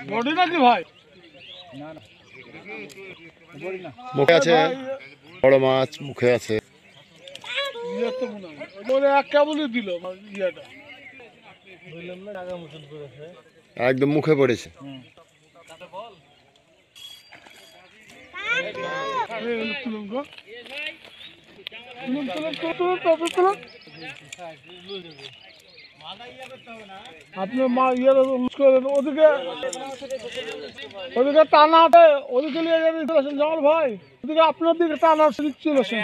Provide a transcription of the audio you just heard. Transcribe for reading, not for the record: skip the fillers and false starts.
Body নাকি ভাই? মুখে আছে বড় মাছ, মুখে আছে কেবলই দিল ইয়েটা একদম মুখে পড়েছে। আপনি মা ইয়ে করেন ওদিকে ওদিকে টানাতে ওদিকে নিয়ে যাবেন চলেছেন জামাল ভাই, ওদিকে আপনার দিকে টানার চলেছেন।